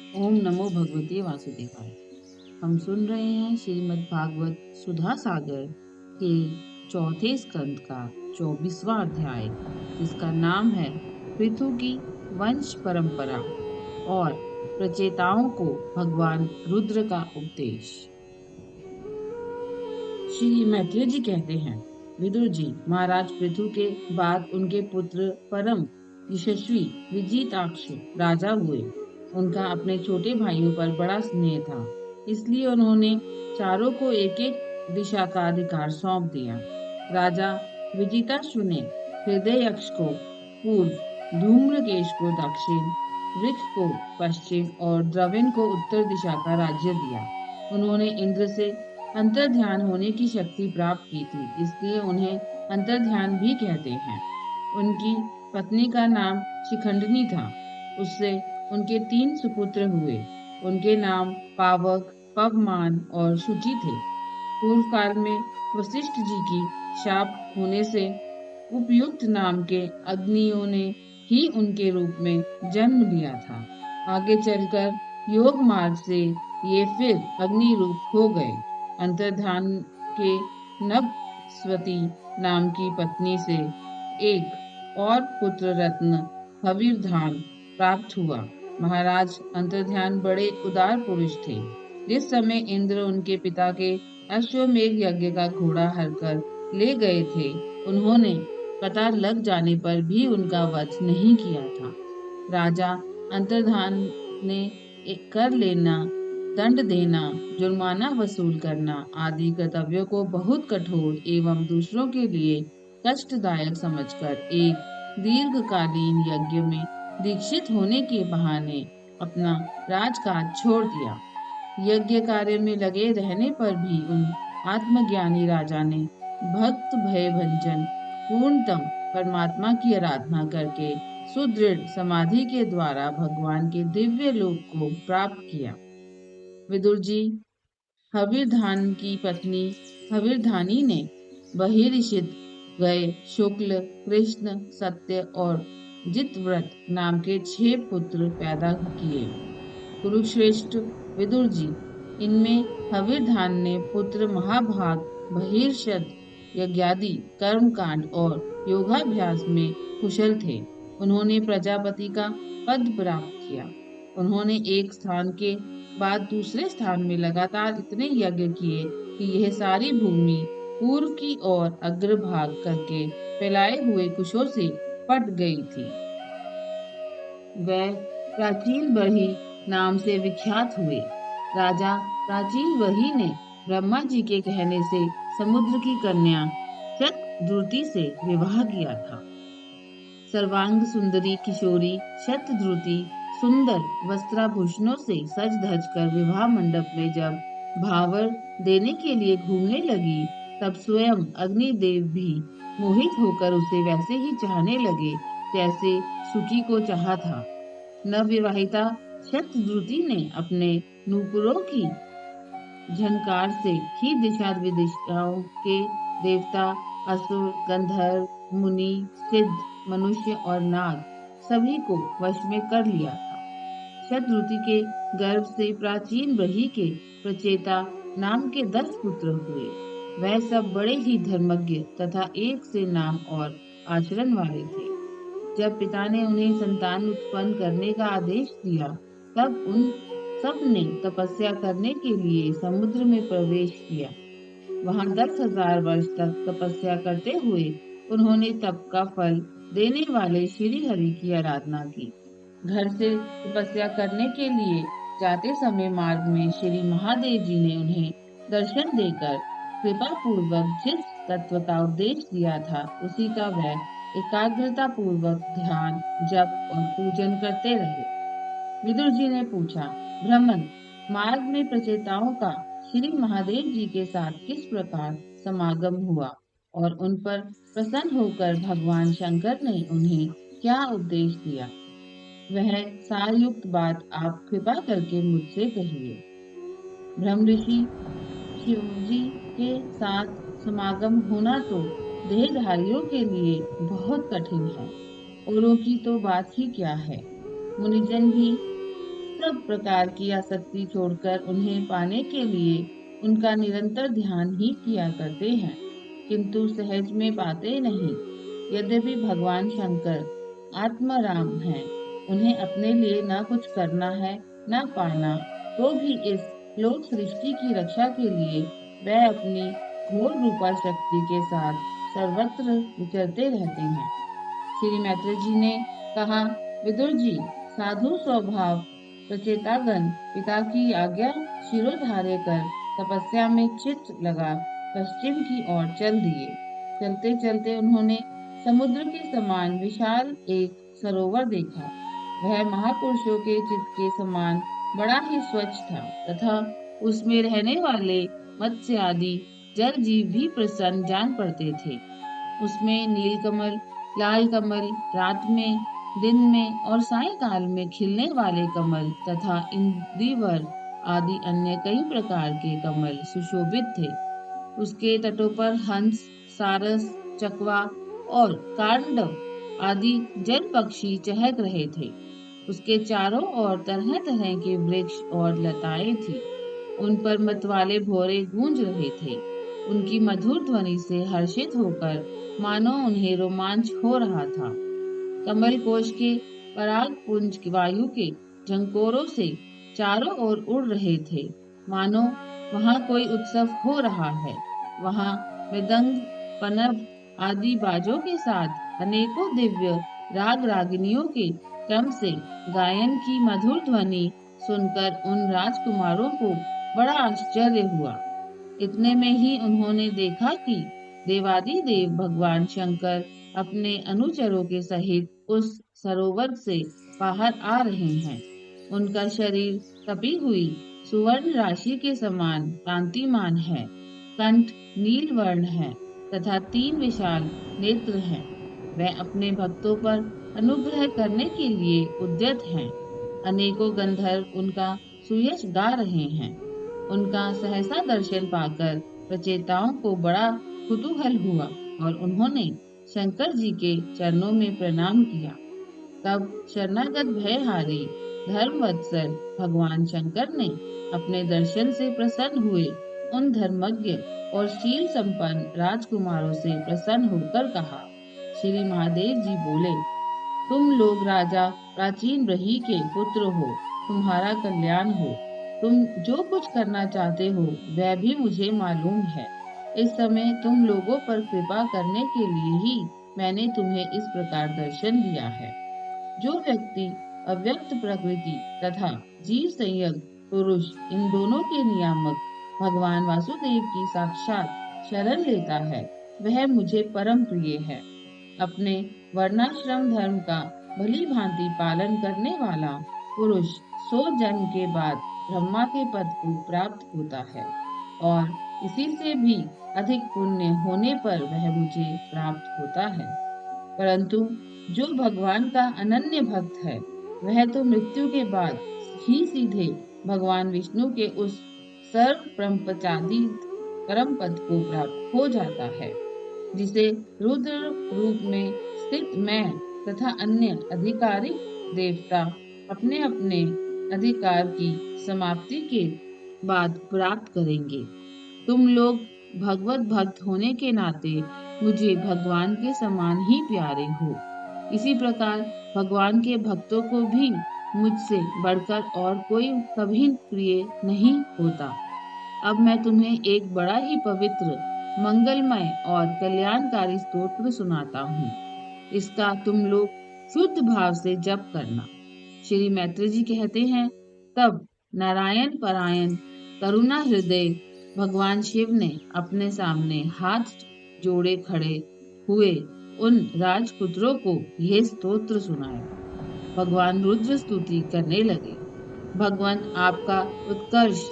ओम नमो भगवते वासुदेवाय। हम सुन रहे हैं श्रीमद् भागवत सुधा सागर के चौथे स्कंद का 24वां अध्याय, जिसका नाम है पृथु की वंश परंपरा और प्रचेताओं को भगवान रुद्र का उपदेश। श्री मैत्रेय जी कहते हैं, विदुर जी, महाराज पृथु के बाद उनके पुत्र परम यशस्वी विजिताक्ष राजा हुए। उनका अपने छोटे भाइयों पर बड़ा स्नेह था, इसलिए उन्होंने चारों को एक एक दिशा का अधिकार सौंप दिया। राजा विजिताश्व ने हृदयक्ष को पूर्व, धूम्रकेश को दक्षिण, वृक्ष को पश्चिम और द्रविण को उत्तर दिशा का राज्य दिया। उन्होंने इंद्र से अंतर्ध्यान होने की शक्ति प्राप्त की थी, इसलिए उन्हें अंतर्ध्यान भी कहते हैं। उनकी पत्नी का नाम शिखंडिनी था। उससे उनके 3 सुपुत्र हुए। उनके नाम पावक, पवमान और शुचि थे। पूर्व काल में वशिष्ठ जी की शाप होने से उपयुक्त नाम के अग्नियों ने ही उनके रूप में जन्म लिया था। आगे चलकर योग मार्ग से ये फिर अग्नि रूप हो गए। अंतर्धान के नभस्वती नाम की पत्नी से एक और पुत्र रत्न हविर्धान प्राप्त हुआ। महाराज अंतर्ध्यान बड़े उदार पुरुष थे। जिस समय इंद्र उनके पिता के अश्वमेध यज्ञ का घोड़ा हरकर ले गए थे, उन्होंने पता लग जाने पर भी उनका वध नहीं किया था। राजा अंतर्धान ने कर लेना, दंड देना, जुर्माना वसूल करना आदि कर्तव्यों को बहुत कठोर एवं दूसरों के लिए कष्टदायक समझकर एक दीर्घकालीन यज्ञ में दीक्षित होने के बहाने अपना राजकाज छोड़ दिया। यज्ञ कार्य में लगे रहने पर भी उन आत्मज्ञानी राजा ने भक्त भय भंजन पूर्णतम परमात्मा की आराधना करके सुदृढ़ समाधि के द्वारा भगवान के दिव्य लोक को प्राप्त किया। विदुर जी, हविर्धान की पत्नी हविर्धानी ने बहिर्षित गए शुक्ल, कृष्ण, सत्य और जितव्रत नाम के 6 पुत्र पैदा किए। कुरुश्रेष्ठ विदुर जी, इनमें हविर्धान ने पुत्र महाभाग बहिर्षद यज्ञादि कर्मकांड और योगाभ्यास में कुशल थे। उन्होंने प्रजापति का पद प्राप्त किया। उन्होंने एक स्थान के बाद दूसरे स्थान में लगातार इतने यज्ञ किए कि यह सारी भूमि पूर्व की ओर अग्रभाग करके फैलाए हुए कुशों से पट गई थी। वह प्राचीन बरही नाम से विख्यात हुए। राजा प्राचीन बरही ने ब्रह्मा जी के कहने से समुद्र की कन्या शतद्रुति से विवाह किया था। सर्वांग सुंदरी किशोरी शतद्रुति सुंदर वस्त्राभूषणों से सज धज कर विवाह मंडप में जब भावर देने के लिए घूमने लगी, तब स्वयं अग्निदेव भी मोहित होकर उसे वैसे ही चाहने लगे जैसे सुकी को चाहा था। नवविवाहिता शतद्रुति ने अपने नूपुरों की झनकार से ही दिशा विदिशाओं के देवता, असुर, गंधर्व, मुनि, सिद्ध, मनुष्य और नाग सभी को वश में कर लिया था। शतद्रुति के गर्भ से प्राचीन बरही के प्रचेता नाम के 10 पुत्र हुए। वह सब बड़े ही धर्मज्ञ तथा एक से नाम और आचरण वाले थे। जब पिता ने उन्हें संतान उत्पन्न करने का आदेश दिया, तब उन सब ने तपस्या करने के लिए समुद्र में प्रवेश किया। वहां 10,000 वर्ष तक तपस्या करते हुए उन्होंने तप का फल देने वाले श्री हरि की आराधना की। घर से तपस्या करने के लिए जाते समय मार्ग में श्री महादेव जी ने उन्हें दर्शन देकर कृपा पूर्वक जिस तत्व का उपदेश दिया था, उसी का वह एकाग्रता पूर्वक ध्यान, जप और पूजन करते रहे। विदुर जी ने पूछा, ब्राह्मण, मार्ग में प्रचेताओं का श्री महादेव जी के साथ किस प्रकार समागम हुआ और उन पर प्रसन्न होकर भगवान शंकर ने उन्हें क्या उपदेश दिया? वह सारयुक्त बात आप कृपा करके मुझसे कहिए। ब्रह्म ऋषि शिव जी के साथ समागम होना तो देहधारियों के लिए बहुत कठिन है। औरों की तो बात ही क्या है। मुनिजन भी सब प्रकार की आसक्ति छोड़कर उन्हें पाने के लिए उनका निरंतर ध्यान ही किया करते हैं, किंतु सहज में पाते नहीं। यद्यपि भगवान शंकर आत्माराम हैं, उन्हें अपने लिए न कुछ करना है न पाना, तो भी इस लोक सृष्टि की रक्षा के लिए वह अपनी घोर रूपा शक्ति के साथ सर्वत्र विचरते रहते हैं। श्री मैत्री जी ने कहा, विदुर जी, साधु स्वभाव प्रचेतागण पिता की आज्ञा शिरोधार्य कर तपस्या में चित्त लगा पश्चिम की ओर चल दिए। चलते चलते उन्होंने समुद्र के समान विशाल एक सरोवर देखा। वह महापुरुषों के चित्त के समान बड़ा ही स्वच्छ था तथा उसमें रहने वाले मत्स्य आदि जल जीव भी प्रसन्न जान पड़ते थे। उसमें नीलकमल, लाल कमल, रात में, दिन में और सायंकाल में खिलने वाले कमल तथा इंदिवर आदि अन्य कई प्रकार के कमल सुशोभित थे। उसके तटों पर हंस, सारस, चकवा और कांडव आदि जल पक्षी चहक रहे थे। उसके चारों ओर तरह तरह के वृक्ष और लताएं थी। उन पर मतवाले भौरे गूंज रहे थे। उनकी मधुर ध्वनि से हर्षित होकर मानो उन्हें रोमांच हो रहा था। कमल कोश के पराग पुंज वायु के झंकोरों से चारों ओर उड़ रहे थे, मानो वहां कोई उत्सव हो रहा है। वहां मृदंग, पनब आदि बाजों के साथ अनेकों दिव्य राग रागिनियों के क्रम से गायन की मधुर ध्वनि सुनकर उन राजकुमारों को बड़ा आश्चर्य हुआ। इतने में ही उन्होंने देखा कि देवादिदेव भगवान शंकर अपने अनुचरों के सहित उस सरोवर से बाहर आ रहे हैं। उनका शरीर तपी हुई सुवर्ण राशि के समान कांतिमान है, कंठ नील वर्ण है तथा 3 विशाल नेत्र हैं। वह अपने भक्तों पर अनुग्रह करने के लिए उद्यत हैं। अनेकों गंधर्व उनका सुयश गा रहे हैं। उनका सहसा दर्शन पाकर प्रचेताओं को बड़ा कुतूहल हुआ और उन्होंने शंकर जी के चरणों में प्रणाम किया। तब शरणागत भयहारी धर्मवत्सल भगवान शंकर ने अपने दर्शन से प्रसन्न हुए उन धर्मज्ञ और शील संपन्न राजकुमारों से प्रसन्न होकर कहा, श्री महादेव जी बोले, तुम लोग राजा प्राचीन ब्रही के पुत्र हो, तुम्हारा कल्याण हो। तुम जो कुछ करना चाहते हो वह भी मुझे मालूम है। इस समय तुम लोगों पर कृपा करने के लिए ही मैंने तुम्हें इस प्रकार दर्शन दिया है। जो व्यक्ति अव्यक्त प्रकृति तथा जीव संयग पुरुष इन दोनों के नियामक भगवान वासुदेव की साक्षात शरण लेता है, वह मुझे परम प्रिय है। अपने वर्णाश्रम धर्म का भली भांति पालन करने वाला पुरुष 100 जन्म के बाद ब्रह्मा के पद को प्राप्त होता है और इसी से भी अधिक पुण्य होने पर वह मुझे प्राप्त होता है। परंतु जो भगवान का अनन्य भक्त है, वह तो मृत्यु के बाद ही सीधे भगवान विष्णु के उस सर्व ब्रह्मचादीत परम पद को प्राप्त हो जाता है, जिसे रुद्र रूप में स्थित मैं तथा अन्य अधिकारी देवता अपने अपने अधिकार की समाप्ति के बाद प्राप्त करेंगे। तुम लोग भगवत भक्त होने के नाते मुझे भगवान के समान ही प्यारे हो। इसी प्रकार भगवान के भक्तों को भी मुझसे बढ़कर और कोई कभी प्रिय नहीं होता। अब मैं तुम्हें एक बड़ा ही पवित्र, मंगलमय और कल्याणकारी स्तोत्र सुनाता हूँ। इसका तुम लोग शुद्ध भाव से जप करना। श्री मैत्री जी कहते हैं, तब नारायण परायण करुणा हृदय भगवान शिव ने अपने सामने हाथ जोड़े खड़े हुए उन राजपुत्रों को यह स्तोत्र सुनाया। भगवान रुद्र स्तुति करने लगे, भगवान आपका उत्कर्ष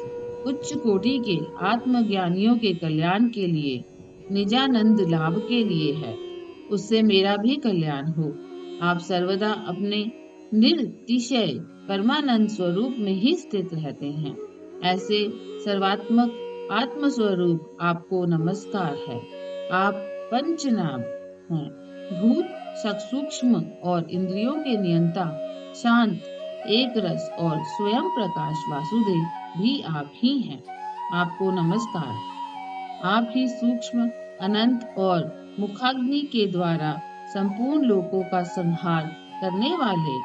उच्च कोटि के आत्मज्ञानियों के कल्याण के लिए, निजानंद लाभ के लिए है। उससे मेरा भी कल्याण हो। आप सर्वदा अपने निर्तिशय परमानंद स्वरूप में ही स्थित रहते हैं। ऐसे सर्वात्मक आत्म स्वरूप आपको नमस्कार है। आप पंचनाम हैं, भूत सूक्ष्म और इंद्रियों के नियंता, शांत एक रस और स्वयं प्रकाश वासुदेव भी आप ही हैं। आपको नमस्कार। आप ही सूक्ष्म, अनंत और मुखाग्नि के द्वारा संपूर्ण लोकों का संहार करने वाले,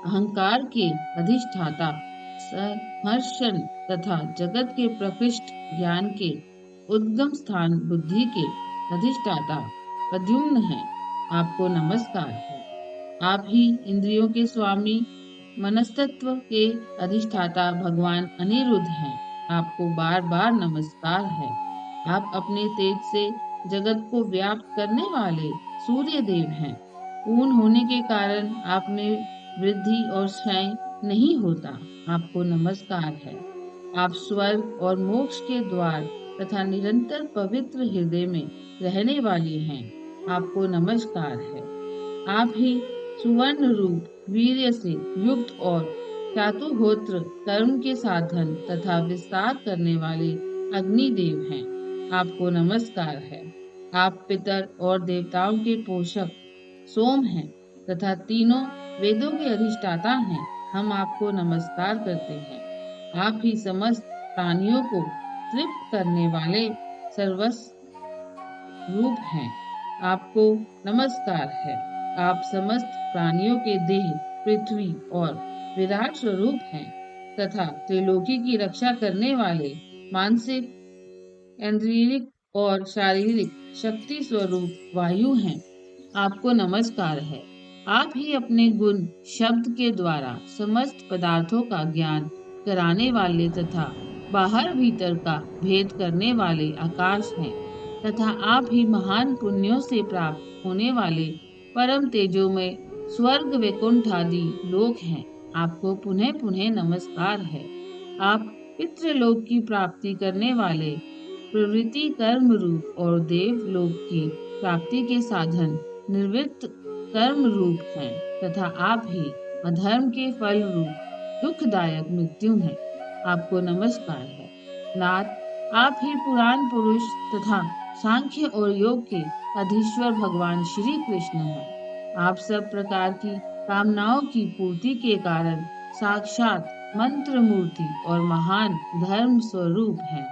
अहंकार के अधिष्ठाता, सहर्षण तथा जगत के प्रकृष्ट ज्ञान के उद्गम स्थान बुद्धि के अधिष्ठाता प्रद्युम्न हैं। आपको नमस्कार है। आप ही इंद्रियों के स्वामी, मनस्तत्व के अधिष्ठाता भगवान अनिरुद्ध हैं। आपको बार बार नमस्कार है। आप अपने तेज से जगत को व्याप्त करने वाले सूर्य देव हैं। पूर्ण होने के कारण आप में वृद्धि और क्षय नहीं होता। आपको नमस्कार है। आप स्वर्ग और मोक्ष के द्वार तथा निरंतर पवित्र हृदय में रहने वाले हैं। आपको नमस्कार है। आप ही सुवर्ण रूप, वीर्य से युक्त और चातुहोत्र कर्म के साधन तथा विस्तार करने वाले अग्निदेव हैं। आपको नमस्कार है। आप पितर और देवताओं के पोषक सोम हैं तथा तीनों वेदों के अधिष्ठाता हैं। हम आपको नमस्कार करते हैं। आप ही समस्त प्राणियों को तृप्त करने वाले सर्वस्व रूप हैं। आपको नमस्कार है। आप समस्त प्राणियों के देह, पृथ्वी और विराट स्वरूप हैं तथा त्रिलोकी की रक्षा करने वाले मानसिक, इंद्रियिक और शारीरिक शक्ति स्वरूप वायु हैं। आपको नमस्कार है। आप ही अपने गुण शब्द के द्वारा समस्त पदार्थों का ज्ञान कराने वाले तथा बाहर भीतर का भेद करने वाले आकाश हैं तथा आप ही महान पुण्यों से प्राप्त होने वाले परम तेजोमय स्वर्ग वैकुंठ आदि लोक हैं। आपको पुनः पुनः नमस्कार है। आप पितृलोक की प्राप्ति करने वाले प्रवृत्ति कर्म रूप और देवलोक की प्राप्ति के साधन निर्वृत्त कर्म रूप हैं तथा आप ही अधर्म के फल रूप दुखदायक मृत्यु हैं। आपको नमस्कार है। नाथ, आप ही पुराण पुरुष तथा सांख्य और योग के अधीश्वर भगवान श्री कृष्ण हैं। आप सब प्रकार की कामनाओं की पूर्ति के कारण साक्षात मंत्र मूर्ति और महान धर्म स्वरूप हैं।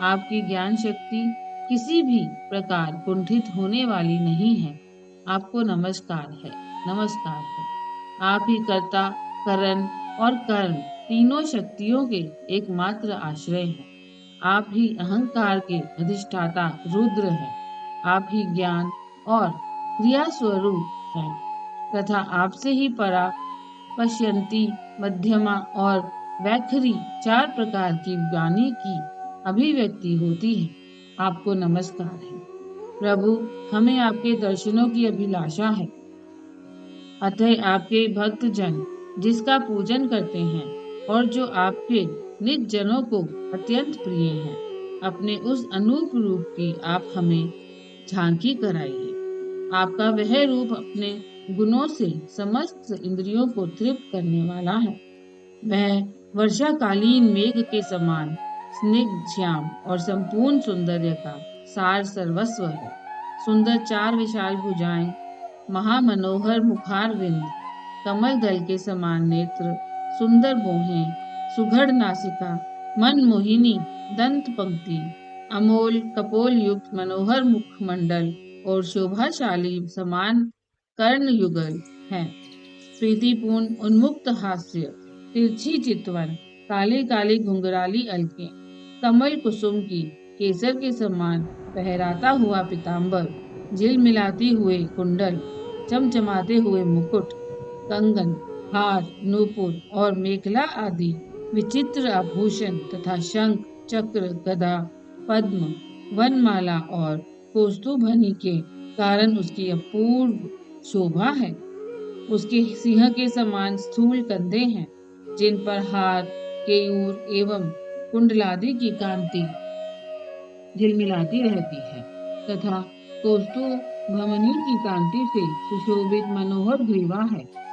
आपकी ज्ञान शक्ति किसी भी प्रकार कुंठित होने वाली नहीं है। आपको नमस्कार है। नमस्कार है। आप ही कर्ता, करण और कर्म तीनों शक्तियों के एकमात्र आश्रय हैं। आप ही अहंकार के अधिष्ठाता रुद्र हैं। आप ही ज्ञान और क्रिया स्वरूप हैं तथा आपसे ही परा, पश्यंती, मध्यमा और वैखरी चार प्रकार की वाणी की अभिव्यक्ति होती है। आपको नमस्कार है। प्रभु, हमें आपके दर्शनों की अभिलाषा है। अतः आपके भक्त जन जिसका पूजन करते हैं और जो आपके निज जनों को अत्यंत प्रिय हैं, अपने उस अनूप रूप की आप हमें झांकी कराइए। आपका वह रूप अपने गुणों से समस्त इंद्रियों को तृप्त करने वाला है। वह वर्षाकालीन मेघ के समान स्निग्ध श्याम और संपूर्ण सौंदर्य का सार सर्वस्व है। सुंदर चार विशाल भुजाएं, महामनोहर मुखारविंद, कमल दल के समान नेत्र, सुंदर भौहें, सुघड़ नासिका, मनमोहिनी दंत पंक्ति, अमोल कपोल युक्त मनोहर मुखमंडल और शोभाशाली समान कर्ण युगल है। प्रीतिपूर्ण उन्मुक्त हास्य, तिरछी चितवन, काले काले घुंघराली अलके, कमल कुसुम की केसर के समान फहराता हुआ पीताम्बर, झिलमिलाती हुए कुंडल, चमचमाते हुए मुकुट, कंगन, हार, नूपुर और मेखला आदि विचित्र आभूषण तथा शंख, चक्र, गदा, पद्म, वनमाला और कौस्तुभमणि के कारण उसकी अपूर्व शोभा है। उसके सिंह के समान स्थूल कंधे हैं, जिन पर हार, केयूर एवं कुंडलादि की कांति झिलमिलाती रहती है तथा कौस्तुभमणि की कांति से सुशोभित मनोहर ग्रीवा है।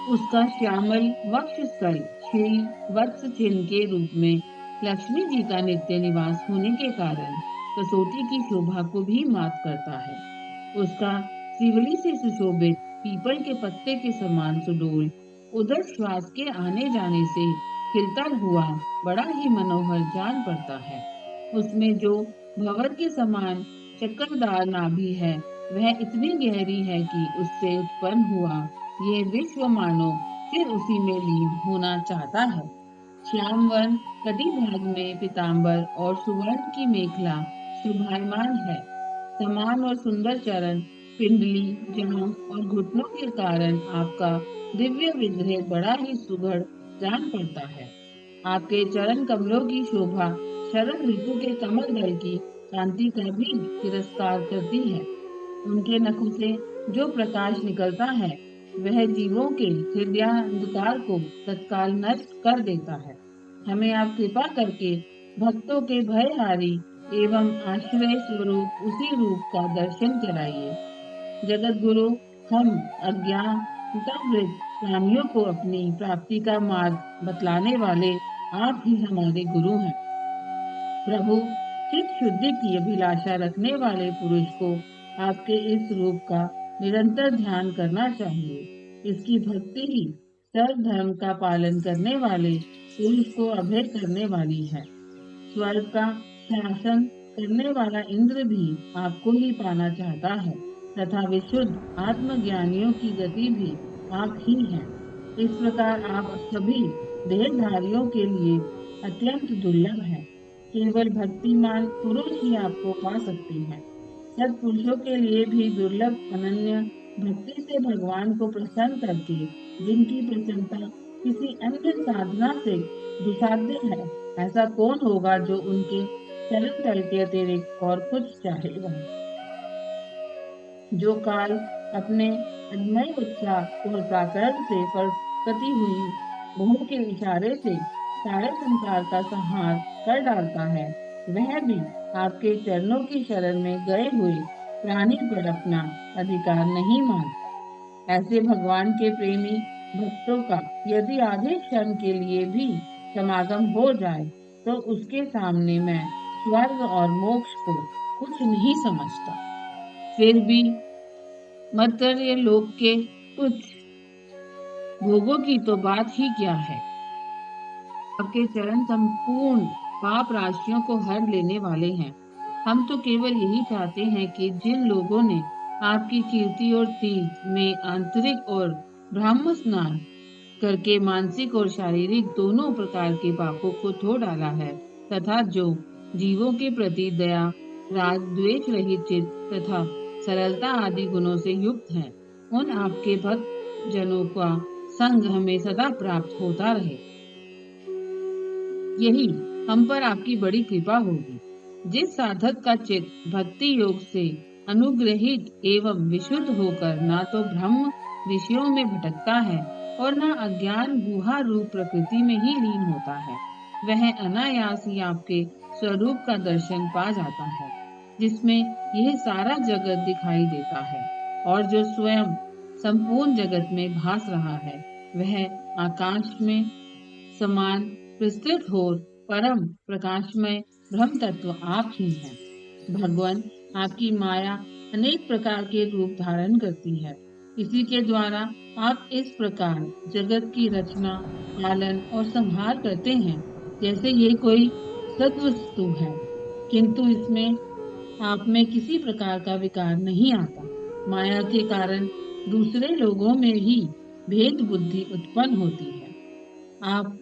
उसका श्यामल वक्षस्थल श्री वत्स चिन्ह के रूप में लक्ष्मी जी का नित्य निवास होने के कारण कसौटी की शोभा को भी मात करता है। उसका शिवली से सुशोभित पीपल के पत्ते के समान सुडोल उधर श्वास के आने जाने से खिलता हुआ बड़ा ही मनोहर जान पड़ता है। उसमें जो भंवर के समान चक्करदार नाभि है, वह इतनी गहरी है कि उससे उत्पन्न हुआ ये विश्व मानो फिर उसी में लीन होना चाहता है। श्याम वर्ण कटी भाग में पीताम्बर और सुवर्ण की मेखला शोभायमान है। समान और सुंदर चरण, पिंडली, जांघ और घुटनों के कारण आपका दिव्य विग्रह बड़ा ही सुघड़ जान पड़ता है। आपके चरण कमलों की शोभा शरद ऋतु के कमल दल की कांति का भी तिरस्कार करती है। उनके नखों से जो प्रकाश निकलता है, वह जीवों के हृदयांधकार को तत्काल नष्ट कर देता है। हमें आप कृपा करके भक्तों के भयहारी एवं आश्रय स्वरूप उसी रूप का दर्शन कराइए। जगत गुरु, हम अज्ञानतावृत प्राणियों को अपनी प्राप्ति का मार्ग बतलाने वाले आप ही हमारे गुरु हैं। प्रभु, चित्त शुद्धि की अभिलाषा रखने वाले पुरुष को आपके इस रूप का निरंतर ध्यान करना चाहिए। इसकी भक्ति ही सर्व धर्म का पालन करने वाले पुरुष को अभय करने वाली है। स्वर्ग का शासन करने वाला इंद्र भी आपको ही पाना चाहता है तथा विशुद्ध आत्मज्ञानियों की गति भी आप ही हैं। इस प्रकार आप सभी देहधारियों के लिए अत्यंत दुर्लभ हैं। केवल भक्तिमान पुरुष ही आपको पा सकते हैं। सत्पुरुषों के लिए भी दुर्लभ अनन्य भक्ति से भगवान को प्रसन्न करके जिनकी प्रसन्नता किसी अन्य साधना से दुसाध्य है, ऐसा कौन होगा जो उनके चरण तल के अतिरिक्त और कुछ चाहेगा। जो काल अपने अग्नय उत्साह और प्राकरण से प्रकटी हुई बहू के इशारे से सारे संसार का संहार कर डालता है, वह भी आपके चरणों की शरण में गए हुए प्राणी पर अपना अधिकार नहीं मानता। ऐसे भगवान के प्रेमी भक्तों का यदि आधे क्षण के लिए भी समागम हो जाए, तो उसके सामने मैं स्वर्ग और मोक्ष को कुछ नहीं समझता। फिर भी मर्त्य लोक के कुछ भोगों की तो बात ही क्या है। आपके चरण संपूर्ण पाप राशियों को हर लेने वाले हैं। हम तो केवल यही चाहते हैं कि जिन लोगों ने आपकी कीर्ति और तीर्थ में आंतरिक और ब्रह्म स्नान करके मानसिक और शारीरिक दोनों प्रकार के पापों को धो डाला है, तथा जो जीवों के प्रति दया, राग, द्वेष रहित चित्त तथा सरलता आदि गुणों से युक्त हैं, उन आपके भक्त जनों का संग हमें सदा प्राप्त होता रहे। यही हम पर आपकी बड़ी कृपा होगी। जिस साधक का चित्त भक्ति योग से अनुग्रहित एवं विशुद्ध होकर ना तो ब्रह्म विषयों में भटकता है और न अज्ञान गुहा रूप प्रकृति में ही लीन होता है, वह अनायास ही आपके स्वरूप का दर्शन पा जाता है, जिसमें यह सारा जगत दिखाई देता है। और जो स्वयं संपूर्ण जगत में भास रहा है, वह आकाश में समान विस्तृत हो परम प्रकाशमय ब्रह्म तत्व आप ही हैं। भगवान, आपकी माया अनेक प्रकार के रूप धारण करती है। इसी के द्वारा आप इस प्रकार जगत की रचना, पालन और संहार करते हैं, जैसे ये कोई सद्वस्तु है, किंतु इसमें आप में किसी प्रकार का विकार नहीं आता। माया के कारण दूसरे लोगों में ही भेद बुद्धि उत्पन्न होती है। आप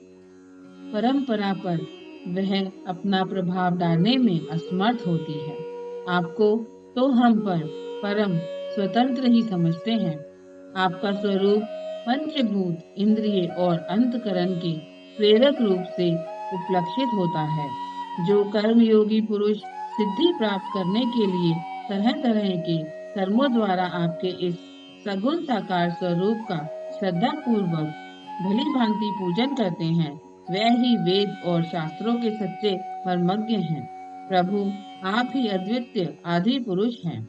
परंपरा पर वह अपना प्रभाव डालने में असमर्थ होती है। आपको तो हम पर परम स्वतंत्र ही समझते हैं। आपका स्वरूप पंचभूत, इंद्रिय और अंतकरण के प्रेरक रूप से उपलक्षित होता है। जो कर्मयोगी पुरुष सिद्धि प्राप्त करने के लिए तरह तरह के कर्मों द्वारा आपके इस सगुण साकार स्वरूप का श्रद्धा पूर्वक भली भांति पूजन करते हैं, वह ही वेद और शास्त्रों के सच्चे मर्मज्ञ हैं। प्रभु, आप ही अद्वितीय आदि पुरुष हैं।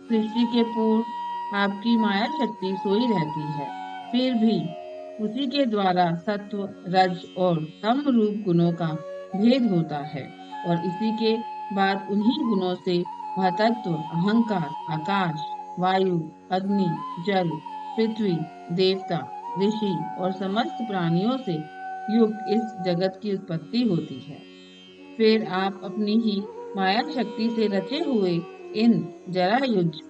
सृष्टि के पूर्व आपकी माया शक्ति सोई रहती है, फिर भी उसी के द्वारा सत्व, रज और तम रूप गुणों का भेद होता है, और इसी के बाद उन्हीं गुणों से वह तत्व अहंकार, आकाश, वायु, अग्नि, जल, पृथ्वी, देवता ऋषि और समस्त प्राणियों से युक्त इस जगत की उत्पत्ति होती है। फिर आप अपनी ही माया शक्ति से रचे हुए इन जरायुज,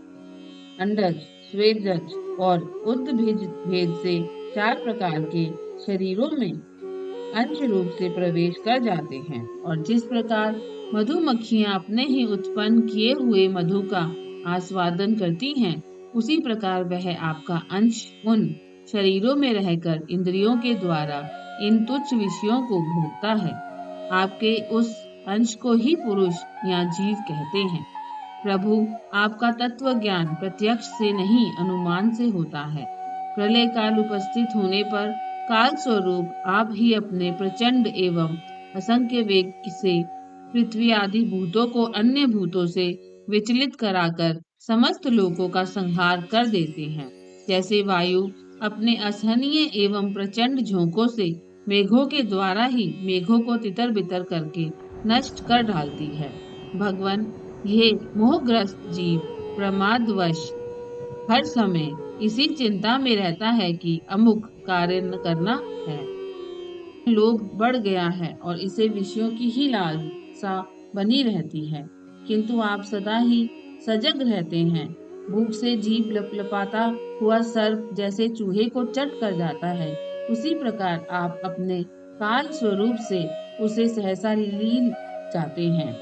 अंडज, स्वेदज और उद्भिज भेद से 4 प्रकार के शरीरों में अंश रूप से प्रवेश कर जाते हैं और जिस प्रकार मधुमक्खियां अपने ही उत्पन्न किए हुए मधु का आस्वादन करती हैं, उसी प्रकार वह आपका अंश उन शरीरों में रहकर इंद्रियों के द्वारा इन तुच्छ विषयों को भोगता है। आपके उस अंश को ही पुरुष या जीव कहते हैं। प्रभु, आपका तत्व ज्ञान प्रत्यक्ष से नहीं अनुमान से होता है। प्रलय काल उपस्थित होने पर काल स्वरूप आप ही अपने प्रचंड एवं असंख्य वेग से पृथ्वी आदि भूतों को अन्य भूतों से विचलित कराकर समस्त लोगों का संहार कर देते हैं। जैसे वायु अपने असहनीय एवं प्रचंड झोंकों से मेघों के द्वारा ही मेघों को तितर बितर करके नष्ट कर डालती है। भगवान, ये मोहग्रस्त जीव प्रमादवश हर समय इसी चिंता में रहता है कि अमुक कार्य न करना है, लोभ बढ़ गया है और इसे विषयों की ही लालसा बनी रहती है। किंतु आप सदा ही सजग रहते हैं। भूख से जीभ लपलपाता हुआ सर्प जैसे चूहे को चट कर जाता है, उसी प्रकार आप अपने काल स्वरूप से उसे सहसा लील जाते हैं।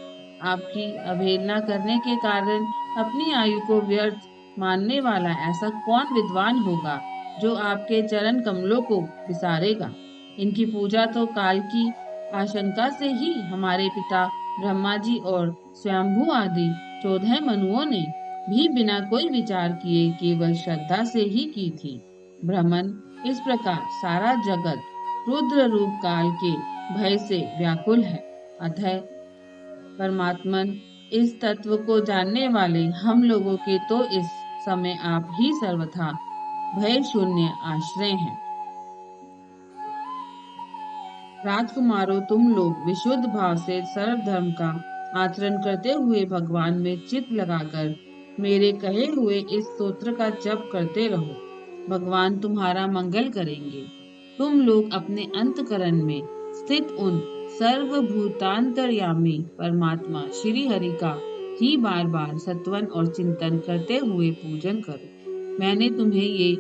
आपकी अवहेलना करने के कारण अपनी आयु को व्यर्थ मानने वाला ऐसा कौन विद्वान होगा जो आपके चरण कमलों को विसारेगा। इनकी पूजा तो काल की आशंका से ही हमारे पिता ब्रह्मा जी और स्वयंभू आदि 14 मनुओं ने भी बिना कोई विचार किए केवल श्रद्धा से ही की थी। ब्रह्मन, इस प्रकार सारा जगत रुद्र रूप काल के भय से व्याकुल है। अतः परमात्मन, इस तत्व को जानने वाले हम लोगों के तो इस समय आप ही सर्वथा भय शून्य आश्रय हैं। राजकुमारों, तुम लोग विशुद्ध भाव से सर्व धर्म का आचरण करते हुए भगवान में चित्त लगाकर मेरे कहे हुए इस स्तोत्र का जप करते रहो। भगवान तुम्हारा मंगल करेंगे। तुम लोग अपने अंतकरण में स्थित उन सर्वभूतांतर्यामी परमात्मा श्री हरि का ही बार बार सत्वन और चिंतन करते हुए पूजन करो। मैंने तुम्हें ये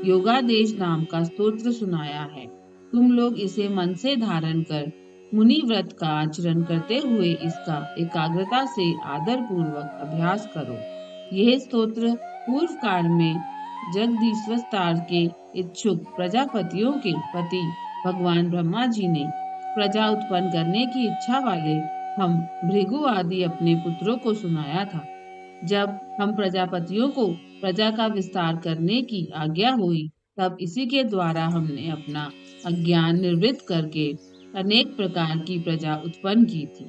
योगादेश नाम का स्तोत्र सुनाया है। तुम लोग इसे मन से धारण कर मुनि व्रत का आचरण करते हुए इसका एकाग्रता से आदर पूर्वक अभ्यास करो। यह स्तोत्र पूर्व काल में जगदीश्वरस्तार के इच्छुक प्रजापतियों के पति भगवान ब्रह्मा जी ने प्रजा उत्पन्न करने की इच्छा वाले हम भृगु आदि अपने पुत्रों को सुनाया था। जब हम प्रजापतियों को प्रजा का विस्तार करने की आज्ञा हुई, तब इसी के द्वारा हमने अपना अज्ञान निवृत्त करके अनेक प्रकार की प्रजा उत्पन्न की थी।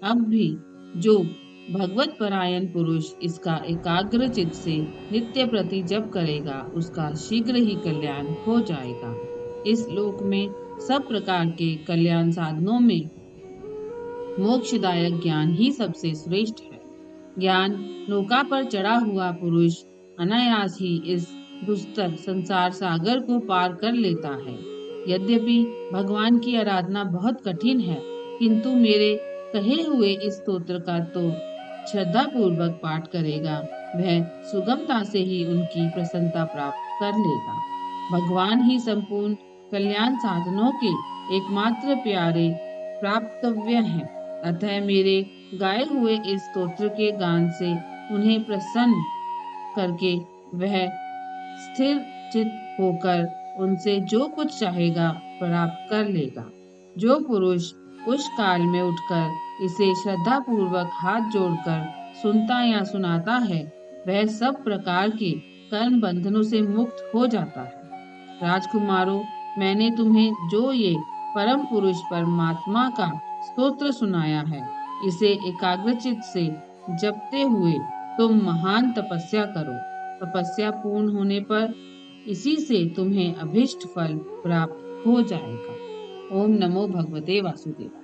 अब भी जो भगवत परायण पुरुष इसका एकाग्र चित्त से नित्य प्रति जप करेगा, उसका शीघ्र ही कल्याण हो जाएगा। इस लोक में सब प्रकार के कल्याण साधनों में मोक्षदायक ज्ञान ही सबसे श्रेष्ठ है। ज्ञान नौका पर चढ़ा हुआ पुरुष अनायास ही इस दुस्तर संसार सागर को पार कर लेता है। यद्यपि भगवान की आराधना बहुत कठिन है, किंतु मेरे कहे हुए इस स्तोत्र का तो श्रद्धा पूर्वक पाठ करेगा, वह सुगमता से ही उनकी प्रसन्नता प्राप्त कर लेगा। भगवान ही संपूर्ण कल्याण साधनों के एकमात्र प्यारे प्राप्तव्य हैं। अतः मेरे गाए हुए इस स्तोत्र के गान से उन्हें प्रसन्न करके वह स्थिर चित्त होकर उनसे जो कुछ चाहेगा प्राप्त कर लेगा। जो पुरुष उस काल में उठकर इसे श्रद्धा पूर्वक हाथ जोड़कर सुनता या सुनाता है, वह सब प्रकार के कर्म बंधनों से मुक्त हो जाता है। राजकुमारों, मैंने तुम्हें जो ये परम पुरुष परमात्मा का स्तोत्र सुनाया है, इसे एकाग्रचित्त से जपते हुए तुम महान तपस्या करो। तपस्या पूर्ण होने पर इसी से तुम्हें अभिष्ट फल प्राप्त हो जाएगा। ओम नमो भगवते वासुदेवाय।